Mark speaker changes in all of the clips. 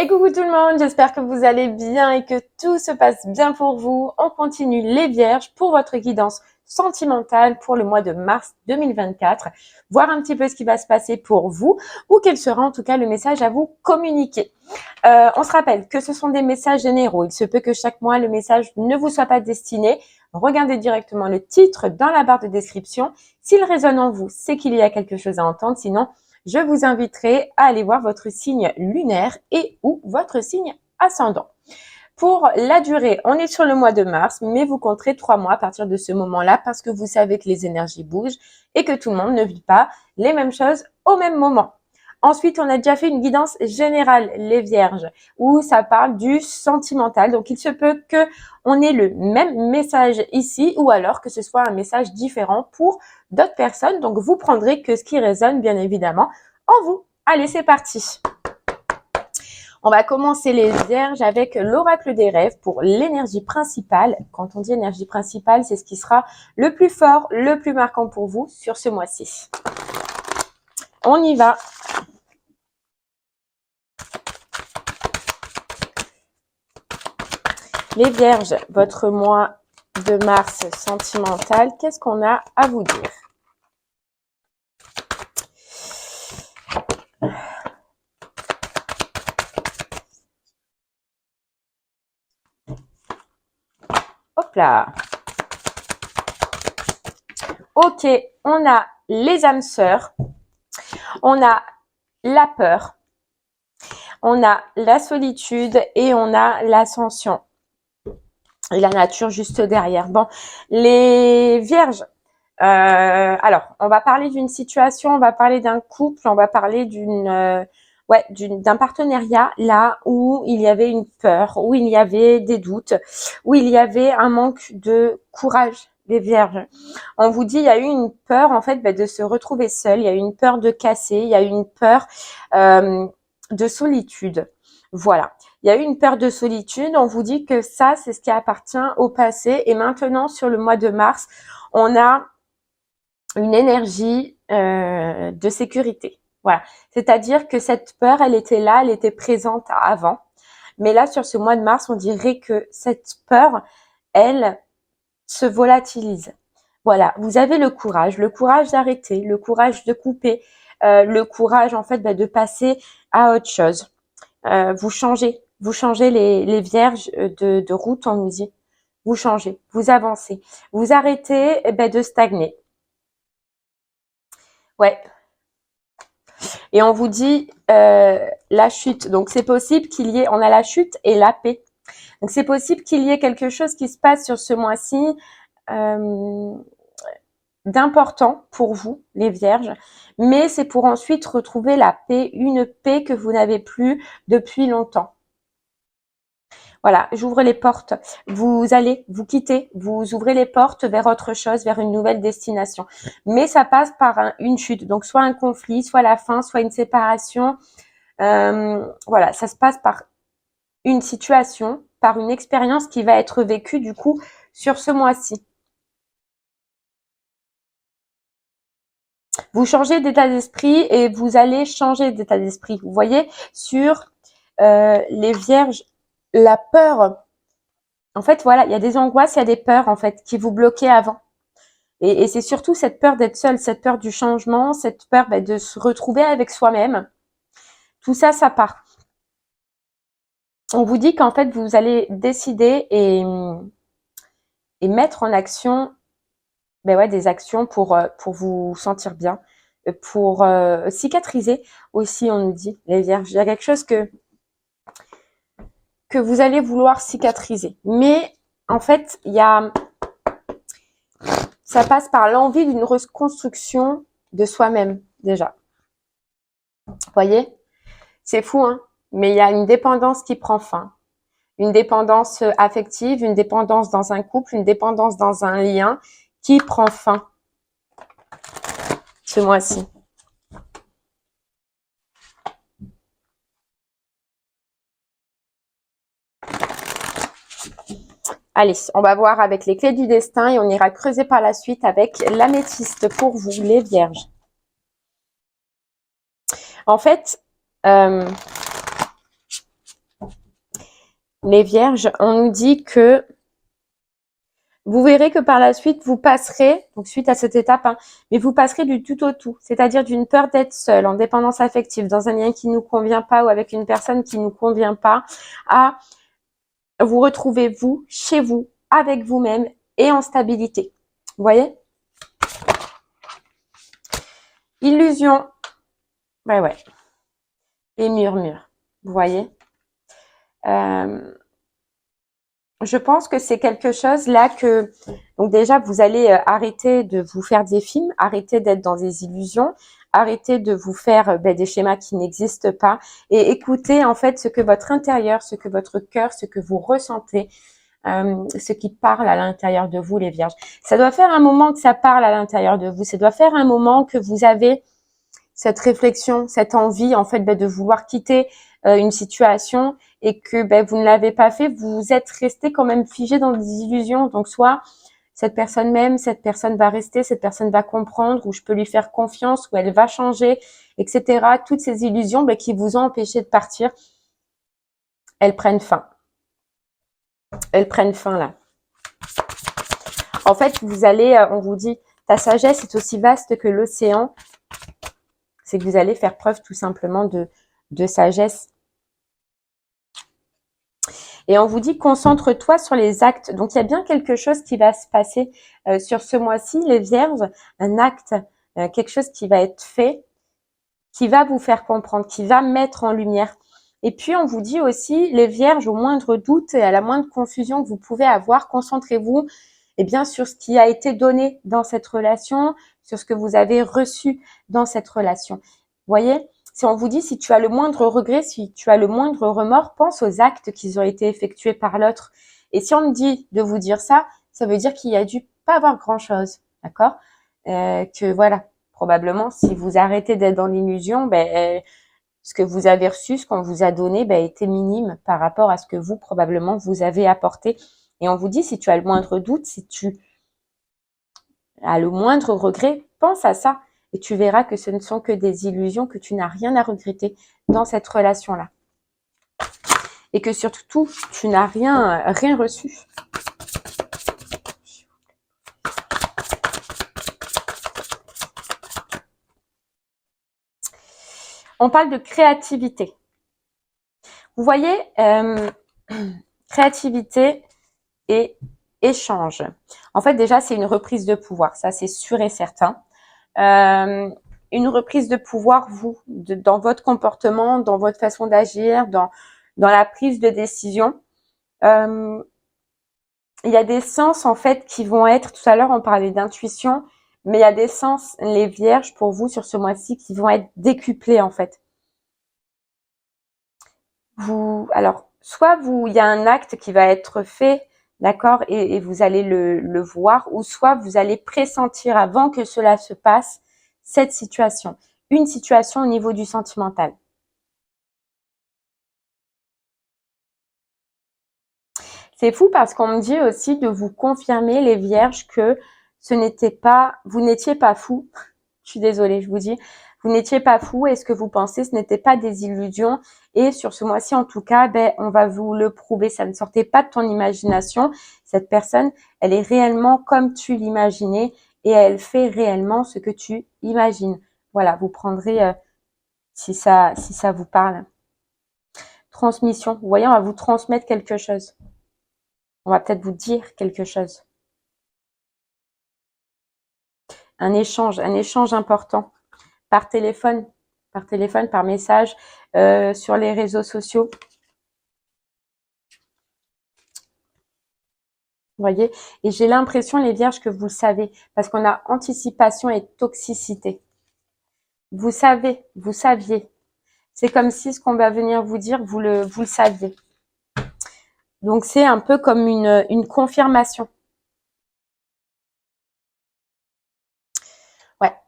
Speaker 1: Et coucou tout le monde, j'espère que vous allez bien et que tout se passe bien pour vous. On continue les vierges pour votre guidance sentimentale pour le mois de mars 2024. Voir un petit peu ce qui va se passer pour vous ou quel sera en tout cas le message à vous communiquer. On se rappelle que ce sont des messages généraux. Il se peut que chaque mois le message ne vous soit pas destiné. Regardez directement le titre dans la barre de description. S'il résonne en vous, c'est qu'il y a quelque chose à entendre. Sinon, je vous inviterai à aller voir votre signe lunaire et ou votre signe ascendant. Pour la durée, on est sur le mois de mars, mais vous compterez 3 mois à partir de ce moment-là parce que vous savez que les énergies bougent et que tout le monde ne vit pas les mêmes choses au même moment. Ensuite, on a déjà fait une guidance générale, les vierges, où ça parle du sentimental. Donc, il se peut que on ait le même message ici ou alors que ce soit un message différent pour d'autres personnes. Donc, vous prendrez que ce qui résonne, bien évidemment, en vous. Allez, c'est parti. On va commencer les vierges avec l'oracle des rêves pour l'énergie principale. Quand on dit énergie principale, c'est ce qui sera le plus fort, le plus marquant pour vous sur ce mois-ci. On y va. Les vierges, votre mois de mars sentimental, qu'est-ce qu'on a à vous dire? Hop là. Ok, on a les âmes sœurs, on a la peur, on a la solitude et on a l'ascension. Et la nature juste derrière. Bon, les vierges, alors, on va parler d'une situation, on va parler d'un couple, on va parler d'un partenariat là où il y avait une peur, où il y avait des doutes, où il y avait un manque de courage des vierges. On vous dit, il y a eu une peur en fait de se retrouver seul, il y a eu une peur de casser, il y a eu une peur de solitude. Voilà. Il y a eu une peur de solitude. On vous dit que ça, c'est ce qui appartient au passé. Et maintenant, sur le mois de mars, on a une énergie de sécurité. Voilà. C'est-à-dire que cette peur, elle était là, elle était présente avant. Mais là, sur ce mois de mars, on dirait que cette peur, elle se volatilise. Voilà. Vous avez le courage d'arrêter, le courage de couper, le courage, en fait, de passer à autre chose. Vous changez les vierges de route, on nous dit. Vous changez, vous avancez, vous arrêtez de stagner. Ouais. Et on vous dit la chute. Donc c'est possible qu'il y ait, on a la chute et la paix. Donc c'est possible qu'il y ait quelque chose qui se passe sur ce mois-ci d'important pour vous, les vierges. Mais c'est pour ensuite retrouver la paix, une paix que vous n'avez plus depuis longtemps. Voilà, j'ouvre les portes. Vous allez, vous quittez, vous ouvrez les portes vers autre chose, vers une nouvelle destination. Mais ça passe par une chute. Donc, soit un conflit, soit la fin, soit une séparation. Voilà, ça se passe par une situation, par une expérience qui va être vécue du coup sur ce mois-ci. Vous changez d'état d'esprit et vous allez changer d'état d'esprit. Vous voyez, sur les vierges, la peur. En fait, voilà, il y a des angoisses, il y a des peurs en fait qui vous bloquaient avant. Et c'est surtout cette peur d'être seul, cette peur du changement, cette peur de se retrouver avec soi-même. Tout ça, ça part. On vous dit qu'en fait, vous allez décider et mettre en action des actions pour vous sentir bien, pour cicatriser aussi, on nous dit, les vierges. Il y a quelque chose que vous allez vouloir cicatriser. Mais en fait, ça passe par l'envie d'une reconstruction de soi-même, déjà. Vous voyez? C'est fou, hein? Mais il y a une dépendance qui prend fin. Une dépendance affective, une dépendance dans un couple, une dépendance dans un lien qui prend fin ce mois-ci. Allez, on va voir avec les clés du destin et on ira creuser par la suite avec l'améthyste pour vous, les vierges. En fait, les vierges, on nous dit que vous verrez que par la suite, vous passerez, donc suite à cette étape, hein, mais vous passerez du tout au tout, c'est-à-dire d'une peur d'être seul, en dépendance affective, dans un lien qui nous convient pas ou avec une personne qui nous convient pas, à vous retrouver vous, chez vous, avec vous-même et en stabilité. Vous voyez? Illusion. Ouais. Et murmure. Vous voyez? Je pense que c'est quelque chose là que, donc déjà, vous allez arrêter de vous faire des films, arrêter d'être dans des illusions, arrêter de vous faire des schémas qui n'existent pas et écouter en fait ce que votre intérieur, ce que votre cœur, ce que vous ressentez, ce qui parle à l'intérieur de vous, les vierges. Ça doit faire un moment que ça parle à l'intérieur de vous, ça doit faire un moment que vous avez cette réflexion, cette envie en fait de vouloir quitter une situation et que vous ne l'avez pas fait, vous êtes resté quand même figé dans des illusions. Donc soit cette personne m'aime, cette personne va rester, cette personne va comprendre, ou je peux lui faire confiance, ou elle va changer, etc. Toutes ces illusions qui vous ont empêché de partir, elles prennent fin. Elles prennent fin là. En fait, vous allez, on vous dit, ta sagesse est aussi vaste que l'océan. C'est que vous allez faire preuve tout simplement de sagesse. Et on vous dit, concentre-toi sur les actes. Donc, il y a bien quelque chose qui va se passer sur ce mois-ci, les vierges, un acte, quelque chose qui va être fait, qui va vous faire comprendre, qui va mettre en lumière. Et puis, on vous dit aussi, les vierges, au moindre doute et à la moindre confusion que vous pouvez avoir, concentrez-vous sur ce qui a été donné dans cette relation, sur ce que vous avez reçu dans cette relation. Vous voyez ? Si on vous dit, si tu as le moindre regret, si tu as le moindre remords, pense aux actes qui ont été effectués par l'autre. Et si on me dit de vous dire ça, ça veut dire qu'il y a dû pas avoir grand-chose, d'accord ? Que voilà, probablement, si vous arrêtez d'être dans l'illusion, ce que vous avez reçu, ce qu'on vous a donné, était minime par rapport à ce que vous, probablement, vous avez apporté. Et on vous dit, si tu as le moindre doute, si tu as le moindre regret, pense à ça. Et tu verras que ce ne sont que des illusions, que tu n'as rien à regretter dans cette relation-là. Et que surtout, tu n'as rien reçu. On parle de créativité. Vous voyez, créativité et échange. En fait, déjà, c'est une reprise de pouvoir. Ça, c'est sûr et certain. Une reprise de pouvoir, vous, dans votre comportement, dans votre façon d'agir, dans la prise de décision. Il y a des sens, en fait, qui vont être, tout à l'heure, on parlait d'intuition, mais il y a des sens, les vierges, pour vous, sur ce mois-ci, qui vont être décuplés, en fait. Alors, soit il y a un acte qui va être fait, d'accord, et vous allez le voir, ou soit vous allez pressentir avant que cela se passe cette situation, une situation au niveau du sentimental. C'est fou parce qu'on me dit aussi de vous confirmer, les vierges, que vous n'étiez pas fou. Je suis désolée, je vous dis, vous n'étiez pas fou et ce que vous pensez, ce n'était pas des illusions. Et sur ce mois-ci, en tout cas, on va vous le prouver. Ça ne sortait pas de ton imagination. Cette personne, elle est réellement comme tu l'imaginais et elle fait réellement ce que tu imagines. Voilà, vous prendrez si ça vous parle. Transmission. Vous voyez, on va vous transmettre quelque chose. On va peut-être vous dire quelque chose. Un échange important. Par téléphone, par message, sur les réseaux sociaux. Vous voyez? Et j'ai l'impression, les vierges, que vous le savez, parce qu'on a anticipation et toxicité. Vous savez, vous saviez. C'est comme si ce qu'on va venir vous dire, vous le saviez. Donc, c'est un peu comme une confirmation. Ouais.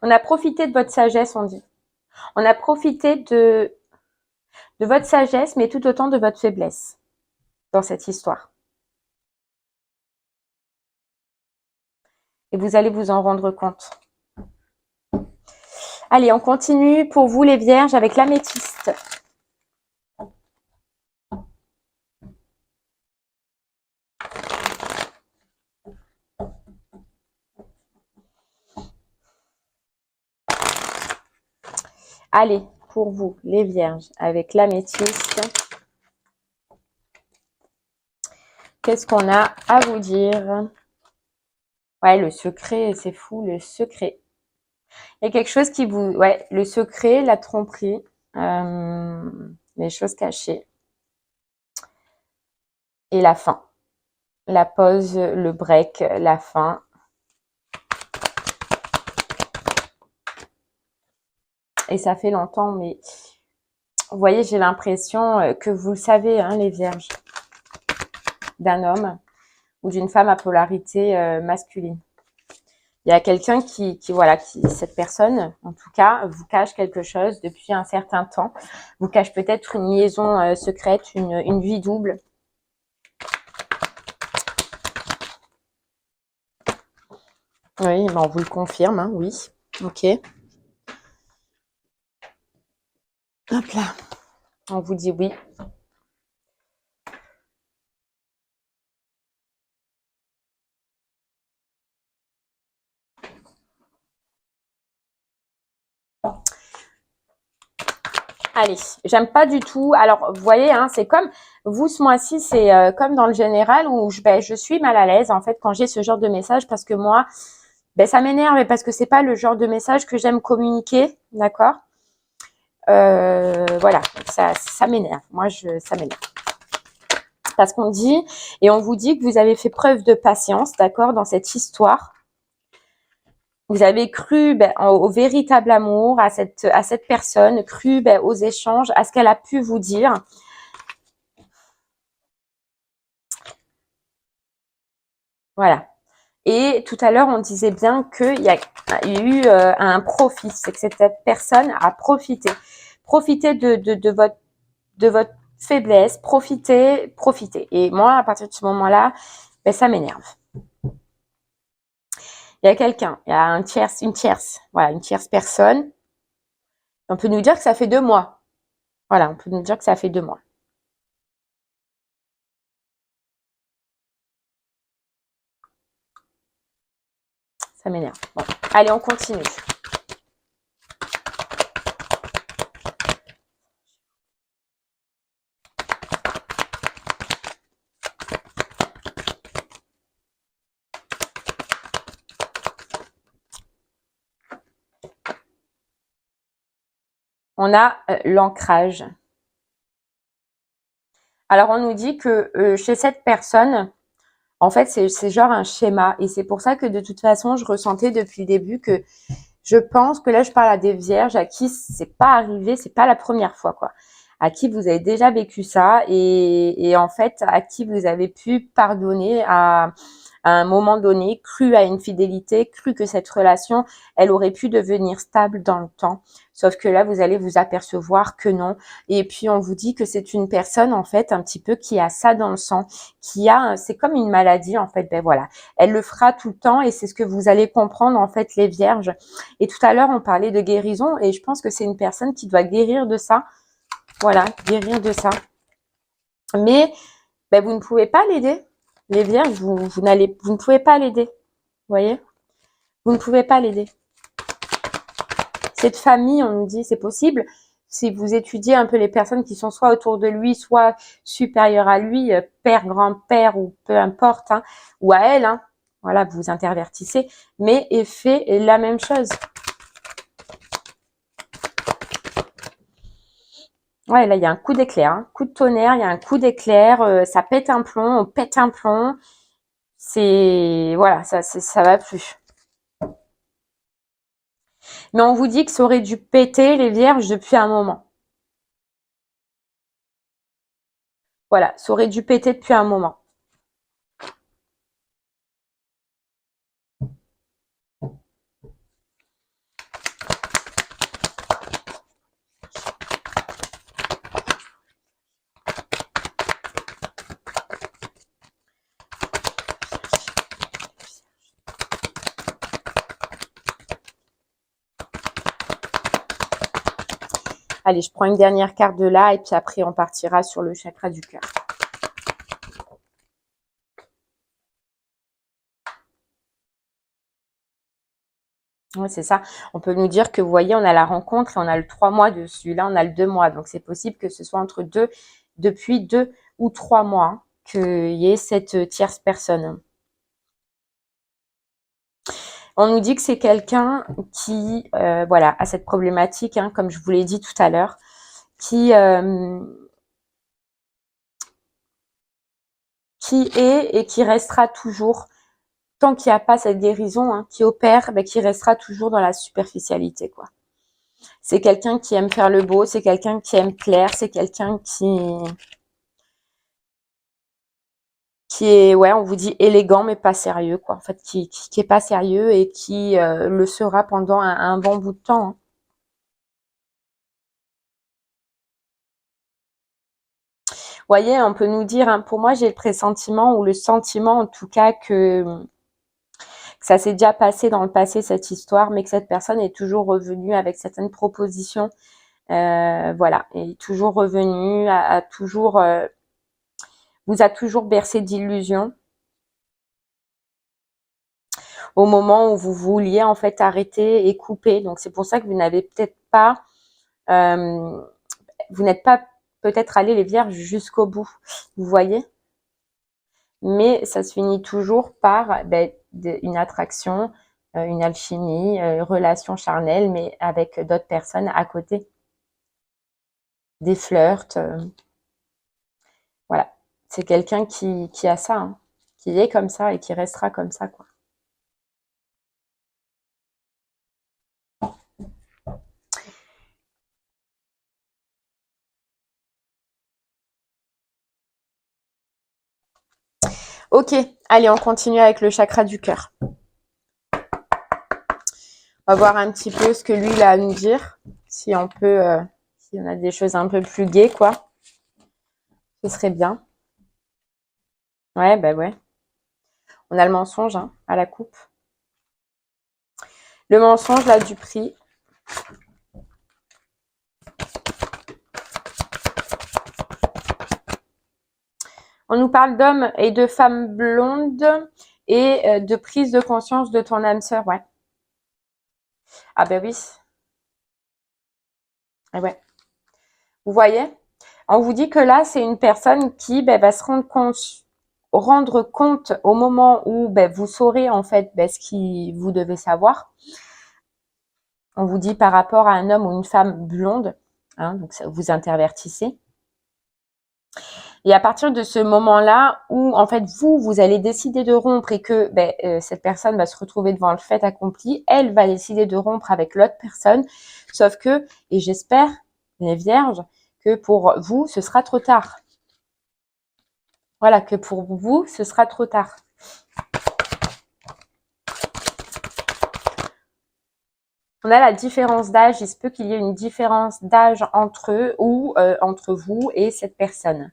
Speaker 1: On a profité de votre sagesse, on dit. On a profité de votre sagesse, mais tout autant de votre faiblesse dans cette histoire. Et vous allez vous en rendre compte. Allez, on continue pour vous les vierges avec l'améthyste. Allez, pour vous les vierges avec l'améthyste. Qu'est-ce qu'on a à vous dire? Ouais, le secret, c'est fou, le secret. Il y a quelque chose qui vous... Ouais, le secret, la tromperie, les choses cachées. Et la fin. La pause, le break, la fin. Et ça fait longtemps, mais vous voyez, j'ai l'impression que vous le savez, hein, les vierges, d'un homme ou d'une femme à polarité masculine. Il y a quelqu'un voilà, cette personne, en tout cas, vous cache quelque chose depuis un certain temps. Vous cache peut-être une liaison secrète, une vie double. Oui, ben on vous le confirme, hein, oui. Ok. Hop là. On vous dit oui. Allez, j'aime pas du tout. Alors, vous voyez, hein, c'est comme vous ce mois-ci, c'est comme dans le général où je suis mal à l'aise en fait quand j'ai ce genre de message parce que moi, ça m'énerve et parce que c'est pas le genre de message que j'aime communiquer, d'accord? Voilà, ça m'énerve. Moi, ça m'énerve. Parce qu'on dit et on vous dit que vous avez fait preuve de patience, d'accord, dans cette histoire. Vous avez cru au véritable amour, à cette personne, cru aux échanges, à ce qu'elle a pu vous dire. Voilà. Et tout à l'heure, on disait bien qu'il y a eu un profit, c'est que cette personne a profité. Profité de votre faiblesse, profiter. Et moi, à partir de ce moment-là, ça m'énerve. Il y a quelqu'un, il y a une tierce personne. On peut nous dire que ça fait 2 mois. Voilà, on peut nous dire que ça fait 2 mois. Ça m'énerve. Bon, allez, on continue. On a l'ancrage. Alors, on nous dit que chez cette personne, en fait, c'est genre un schéma. Et c'est pour ça que de toute façon, je ressentais depuis le début que je pense que là, je parle à des vierges à qui c'est pas arrivé, c'est pas la première fois, quoi. À qui vous avez déjà vécu ça et en fait, à qui vous avez pu pardonner à un moment donné, cru à une fidélité, cru que cette relation, elle aurait pu devenir stable dans le temps. Sauf que là, vous allez vous apercevoir que non. Et puis, on vous dit que c'est une personne, en fait, un petit peu qui a ça dans le sang, c'est comme une maladie, en fait. Voilà. Elle le fera tout le temps et c'est ce que vous allez comprendre, en fait, les vierges. Et tout à l'heure, on parlait de guérison et je pense que c'est une personne qui doit guérir de ça. Voilà, guérir de ça. Mais, vous ne pouvez pas l'aider. Les vierges, vous ne pouvez pas l'aider. Vous voyez? Vous ne pouvez pas l'aider. Cette famille, on nous dit, c'est possible. Si vous étudiez un peu les personnes qui sont soit autour de lui, soit supérieures à lui, père, grand-père ou peu importe, hein, ou à elle, hein, voilà, vous intervertissez, mais est fait la même chose. Ouais, là, il y a un coup d'éclair, hein, coup de tonnerre, il y a un coup d'éclair, ça pète un plomb, on pète un plomb. Voilà, ça va plus. Mais on vous dit que ça aurait dû péter les vierges depuis un moment. Voilà, ça aurait dû péter depuis un moment. Allez, je prends une dernière carte de là et puis après, on partira sur le chakra du cœur. Oui, c'est ça. On peut nous dire que, vous voyez, on a la rencontre et on a le 3 mois dessus. Là, on a le 2 mois. Donc, c'est possible que ce soit depuis 2 ou 3 mois hein, qu'il y ait cette tierce personne. On nous dit que c'est quelqu'un qui, voilà, a cette problématique, hein, comme je vous l'ai dit tout à l'heure, qui est et qui restera toujours, tant qu'il n'y a pas cette guérison hein, qui opère, ben, qui restera toujours dans la superficialité, quoi. C'est quelqu'un qui aime faire le beau, c'est quelqu'un qui aime plaire, c'est quelqu'un qui est, ouais, on vous dit élégant mais pas sérieux, quoi. En fait, qui est pas sérieux et qui le sera pendant un bon bout de temps. Hein. Vous voyez, on peut nous dire, hein, pour moi, j'ai le pressentiment ou le sentiment, en tout cas, que ça s'est déjà passé dans le passé, cette histoire, mais que cette personne est toujours revenue avec certaines propositions. Voilà, est toujours revenue, vous a toujours bercé d'illusions au moment où vous vouliez en fait arrêter et couper. Donc c'est pour ça que vous n'avez peut-être pas, euh, vous n'êtes pas peut-être allé les vierges jusqu'au bout. Vous voyez? Mais ça se finit toujours par une attraction, une alchimie, une relation charnelle, mais avec d'autres personnes à côté, des flirts. Voilà, c'est quelqu'un qui a ça, hein, qui est comme ça et qui restera comme ça, quoi. Ok, allez, on continue avec le chakra du cœur. On va voir un petit peu ce que lui il a à nous dire, si on peut, si on a des choses un peu plus gaies, quoi. Ce serait bien. Ouais, bah ouais. On a le mensonge hein, à la coupe. Le mensonge là du prix. On nous parle d'hommes et de femmes blondes et de prise de conscience de ton âme sœur, ouais. Ah ben oui. Ah ouais. Vous voyez? On vous dit que là, c'est une personne qui va se rendre compte au moment où vous saurez en fait ce que vous devez savoir. On vous dit par rapport à un homme ou une femme blonde, hein, donc ça, vous intervertissez. Et à partir de ce moment-là où en fait vous allez décider de rompre et que cette personne va se retrouver devant le fait accompli, elle va décider de rompre avec l'autre personne, sauf que, et j'espère, les vierges, que pour vous, ce sera trop tard. Voilà, que pour vous, ce sera trop tard. On a la différence d'âge, il se peut qu'il y ait une différence d'âge entre eux ou entre vous et cette personne.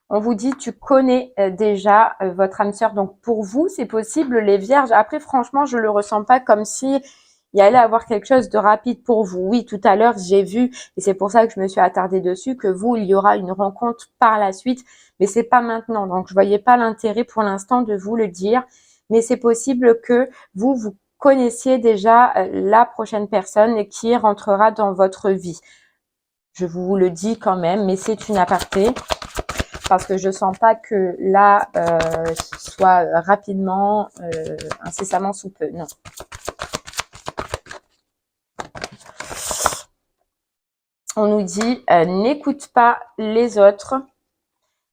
Speaker 1: On vous dit, tu connais déjà votre âme sœur. Donc, pour vous, c'est possible, les vierges. Après, franchement, je le ressens pas comme si il y allait avoir quelque chose de rapide pour vous. Oui, tout à l'heure, j'ai vu, et c'est pour ça que je me suis attardée dessus, que vous, il y aura une rencontre par la suite, mais c'est pas maintenant. Donc, je voyais pas l'intérêt pour l'instant de vous le dire, mais c'est possible que vous connaissiez déjà la prochaine personne qui rentrera dans votre vie. Je vous le dis quand même, mais c'est une aparté. Parce que je sens pas que là soit rapidement, incessamment sous peu. Non. On nous dit n'écoute pas les autres.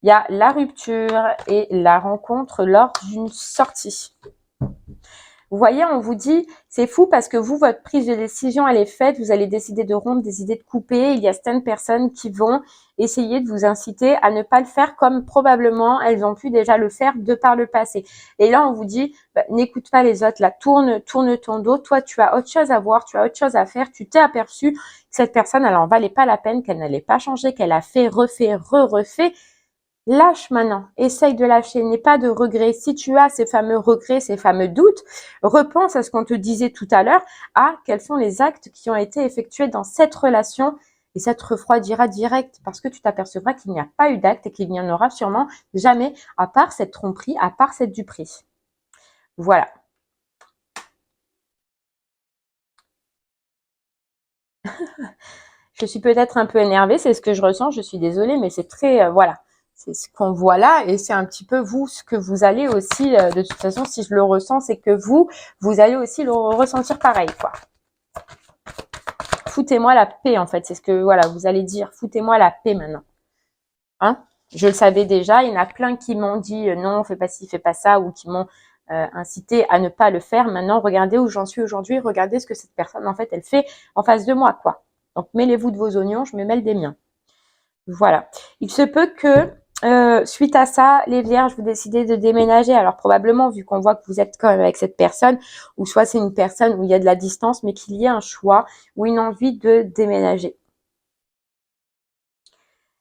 Speaker 1: Il y a la rupture et la rencontre lors d'une sortie. Vous Vous voyez, on vous dit, c'est fou parce que vous, votre prise de décision, elle est faite, vous allez décider de rompre, décider de couper. Il y a certaines personnes qui vont essayer de vous inciter à ne pas le faire comme probablement elles ont pu déjà le faire de par le passé. Et là, on vous dit, n'écoute pas les autres, là, tourne ton dos. Toi, tu as autre chose à voir, tu as autre chose à faire. Tu t'es aperçu que cette personne, elle en valait pas la peine, qu'elle n'allait pas changer, qu'elle a fait, refait, refait. Lâche maintenant, essaye de lâcher, n'aie pas de regrets. Si tu as ces fameux regrets, ces fameux doutes, repense à ce qu'on te disait tout à l'heure, à quels sont les actes qui ont été effectués dans cette relation et ça te refroidira direct parce que tu t'apercevras qu'il n'y a pas eu d'acte et qu'il n'y en aura sûrement jamais à part cette tromperie, à part cette duperie. Voilà. Je suis peut-être un peu énervée, c'est ce que je ressens, je suis désolée, mais c'est très, voilà. C'est ce qu'on voit là et c'est un petit peu vous, ce que vous allez aussi, de toute façon, si je le ressens, c'est que vous allez aussi le ressentir pareil, quoi. Foutez-moi la paix, en fait, c'est ce que, voilà, vous allez dire, foutez-moi la paix maintenant. Hein? Je le savais déjà, il y en a plein qui m'ont dit non, fais pas ci, fais pas ça, ou qui m'ont incité à ne pas le faire. Maintenant, regardez où j'en suis aujourd'hui, regardez ce que cette personne, en fait, elle fait en face de moi, quoi. Donc, mêlez-vous de vos oignons, je me mêle des miens. Voilà. Il se peut que, suite à ça, les vierges, vous décidez de déménager. Alors, probablement, vu qu'on voit que vous êtes quand même avec cette personne, ou soit c'est une personne où il y a de la distance, mais qu'il y ait un choix ou une envie de déménager.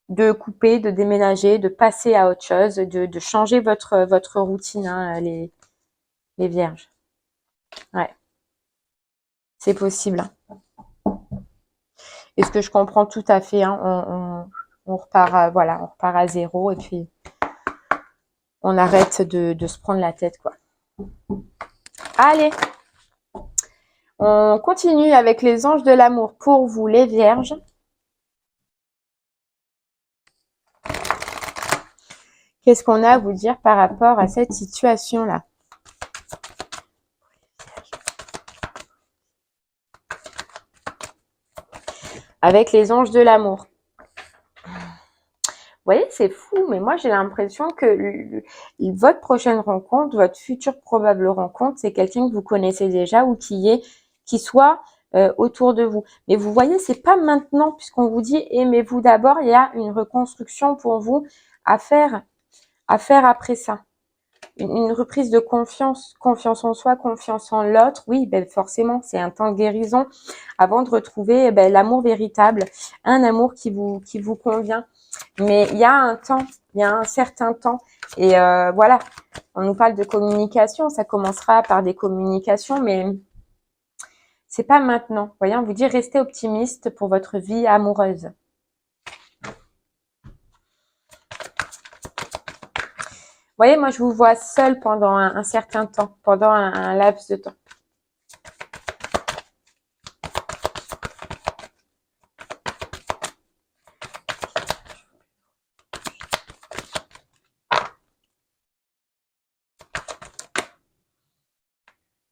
Speaker 1: De couper, de déménager, de passer à autre chose, de changer votre routine, hein, les vierges. Ouais. C'est possible. Et ce que je comprends tout à fait, hein, on repart à, voilà, on repart à zéro et puis on arrête de se prendre la tête, quoi. Allez, on continue avec les anges de l'amour pour vous, les vierges. Qu'est-ce qu'on a à vous dire par rapport à cette situation-là? Avec les anges de l'amour. Vous voyez, c'est fou, mais moi j'ai l'impression que votre prochaine rencontre, votre future probable rencontre, c'est quelqu'un que vous connaissez déjà ou qui soit autour de vous. Mais vous voyez, c'est pas maintenant, puisqu'on vous dit aimez-vous d'abord, il y a une reconstruction pour vous à faire après ça. Une reprise de confiance en soi, confiance en l'autre. Oui, ben forcément, c'est un temps de guérison avant de retrouver l'amour véritable, un amour qui vous convient. Mais il y a un temps, il y a un certain temps. Et voilà, on nous parle de communication, ça commencera par des communications, mais c'est pas maintenant. Vous voyez, on vous dit restez optimiste pour votre vie amoureuse. Vous voyez, moi je vous vois seul pendant un certain temps, pendant un laps de temps.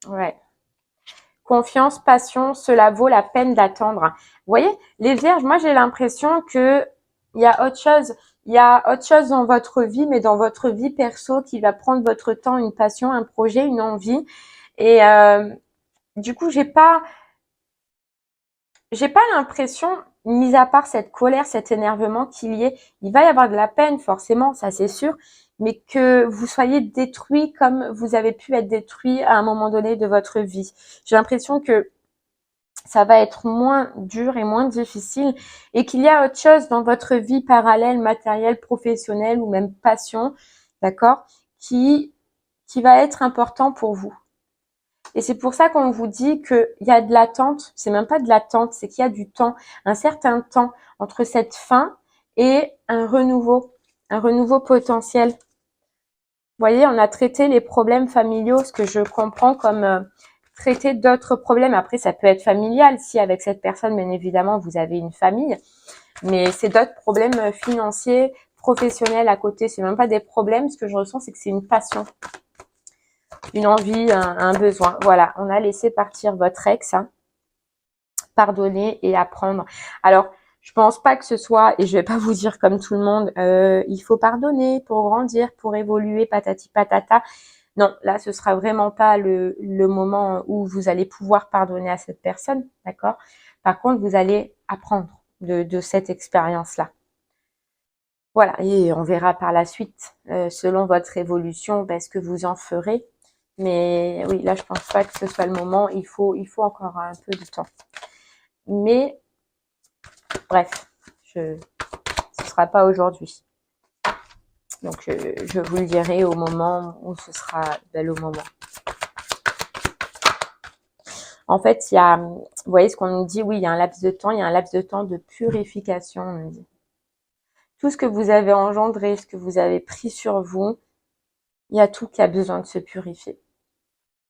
Speaker 1: Ouais. Confiance, passion, cela vaut la peine d'attendre. Vous voyez, les vierges, moi j'ai l'impression que il y a autre chose. Il y a autre chose dans votre vie, mais dans votre vie perso qui va prendre votre temps, une passion, un projet, une envie. Et du coup, j'ai pas l'impression, mis à part cette colère, cet énervement il va y avoir de la peine forcément, ça c'est sûr, mais que vous soyez détruit comme vous avez pu être détruit à un moment donné de votre vie. J'ai l'impression que ça va être moins dur et moins difficile et qu'il y a autre chose dans votre vie parallèle, matérielle, professionnelle ou même passion, d'accord, qui va être important pour vous. Et c'est pour ça qu'on vous dit qu'il y a de l'attente, c'est même pas de l'attente, c'est qu'il y a du temps, un certain temps entre cette fin et un renouveau potentiel. Vous voyez, on a traité les problèmes familiaux, ce que je comprends comme traiter d'autres problèmes. Après, ça peut être familial, si avec cette personne, bien évidemment, vous avez une famille, mais c'est d'autres problèmes financiers, professionnels à côté. C'est même pas des problèmes, ce que je ressens, c'est que c'est une passion. Une envie, un besoin. Voilà, on a laissé partir votre ex, hein. Pardonner et apprendre. Alors, je pense pas que ce soit, et je vais pas vous dire comme tout le monde, il faut pardonner pour grandir, pour évoluer, patati patata. Non, là, ce sera vraiment pas le moment où vous allez pouvoir pardonner à cette personne, d'accord? Par contre, vous allez apprendre de cette expérience-là. Voilà, et on verra par la suite, selon votre évolution, ce que vous en ferez. Mais oui, là, je pense pas que ce soit le moment. Il faut encore un peu de temps. Mais bref, ce sera pas aujourd'hui. Donc, je vous le dirai au moment où ce sera le moment. En fait, il y a, vous voyez ce qu'on nous dit, oui, il y a un laps de temps, il y a un laps de temps de purification, on nous dit. Tout ce que vous avez engendré, ce que vous avez pris sur vous, il y a tout qui a besoin de se purifier.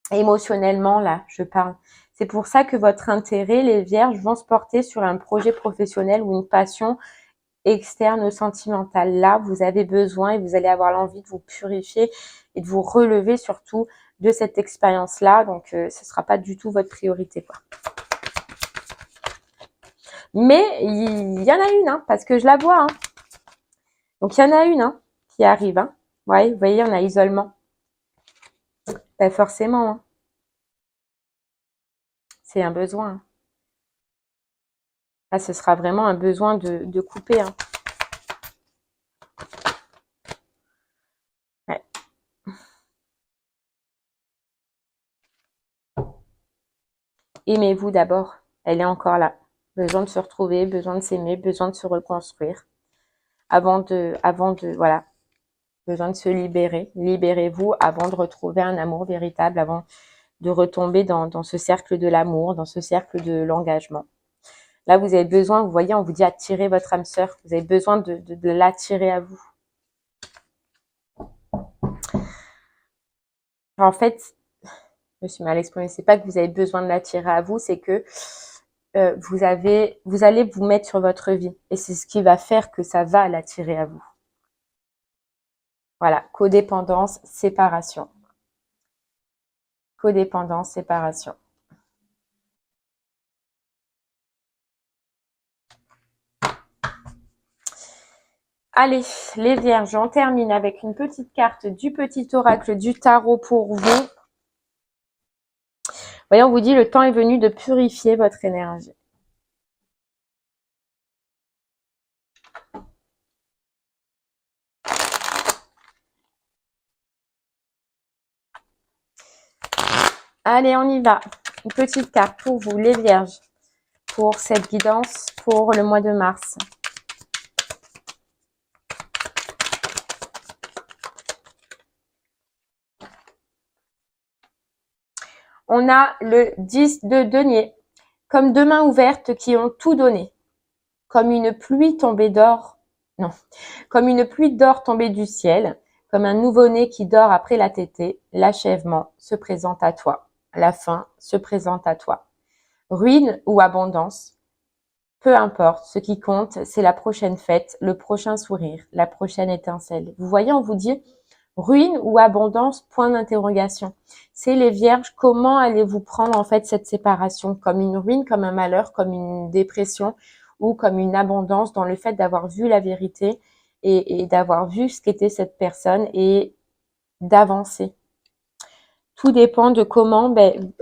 Speaker 1: Émotionnellement, là, je parle. C'est pour ça que votre intérêt, les vierges, vont se porter sur un projet professionnel ou une passion externe ou sentimentale. Là, vous avez besoin et vous allez avoir l'envie de vous purifier et de vous relever surtout de cette expérience-là. Donc, ce ne sera pas du tout votre priorité, quoi. Mais il y en a une, hein, parce que je la vois. Hein. Donc, il y en a une qui arrive. Hein. Ouais, vous voyez, on a isolement. Forcément. Hein. C'est un besoin. Hein. Là, ce sera vraiment un besoin de couper. Hein. Ouais. Aimez-vous d'abord. Elle est encore là. Besoin de se retrouver, besoin de s'aimer, besoin de se reconstruire. Voilà. Besoin de se libérer. Libérez-vous avant de retrouver un amour véritable, avant de retomber dans ce cercle de l'amour, dans ce cercle de l'engagement. Là, vous avez besoin, vous voyez, on vous dit attirer votre âme sœur. Vous avez besoin de l'attirer à vous. En fait, je me suis mal exprimée, c'est pas que vous avez besoin de l'attirer à vous, c'est que vous allez vous mettre sur votre vie. Et c'est ce qui va faire que ça va l'attirer à vous. Voilà, codépendance, séparation. Codépendance, séparation. Allez, les vierges, on termine avec une petite carte du petit oracle du tarot pour vous. Voyez, on vous dit le temps est venu de purifier votre énergie. Allez, on y va. Une petite carte pour vous, les vierges, pour cette guidance pour le mois de mars. On a le 10 de denier, comme deux mains ouvertes qui ont tout donné, comme une pluie tombée d'or, non, comme une pluie d'or tombée du ciel, comme un nouveau-né qui dort après la tétée, l'achèvement se présente à toi, la fin se présente à toi. Ruine ou abondance, peu importe, ce qui compte, c'est la prochaine fête, le prochain sourire, la prochaine étincelle. Vous voyez, on vous dit ruine ou abondance, point d'interrogation. C'est les vierges, comment allez-vous prendre en fait cette séparation? Comme une ruine, comme un malheur, comme une dépression ou comme une abondance dans le fait d'avoir vu la vérité et d'avoir vu ce qu'était cette personne et d'avancer. Tout dépend de comment,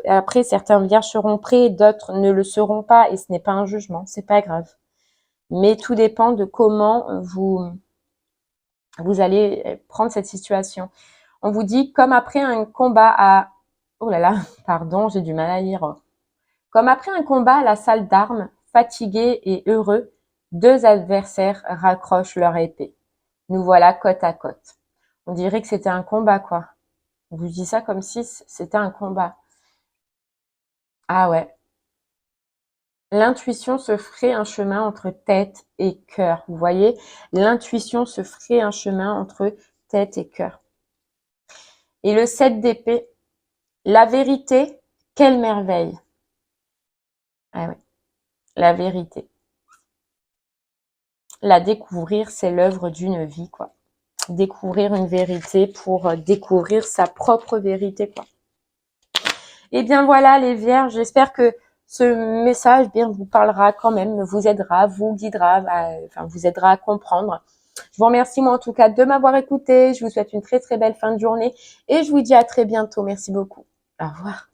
Speaker 1: après certains vierges seront prêts, d'autres ne le seront pas et ce n'est pas un jugement, c'est pas grave. Mais tout dépend de comment vous allez prendre cette situation. On vous dit, comme après un combat à... Oh là là, pardon, j'ai du mal à lire. Comme après un combat à la salle d'armes, fatigués et heureux, deux adversaires raccrochent leur épée. Nous voilà côte à côte. On dirait que c'était un combat, quoi. On vous dit ça comme si c'était un combat. Ah ouais. L'intuition se ferait un chemin entre tête et cœur. Vous voyez, l'intuition se ferait un chemin entre tête et cœur. Et le 7 d'épée, la vérité, quelle merveille. Ah ouais, la vérité. La découvrir, c'est l'œuvre d'une vie, quoi. Découvrir une vérité pour découvrir sa propre vérité, quoi. Et bien voilà, les vierges, j'espère que ce message bien vous parlera quand même, vous aidera, vous guidera, vous aidera à comprendre Je vous remercie moi en tout cas de m'avoir écouté. Je vous souhaite une très très belle fin de journée et je vous dis à très bientôt. Merci beaucoup. Au revoir.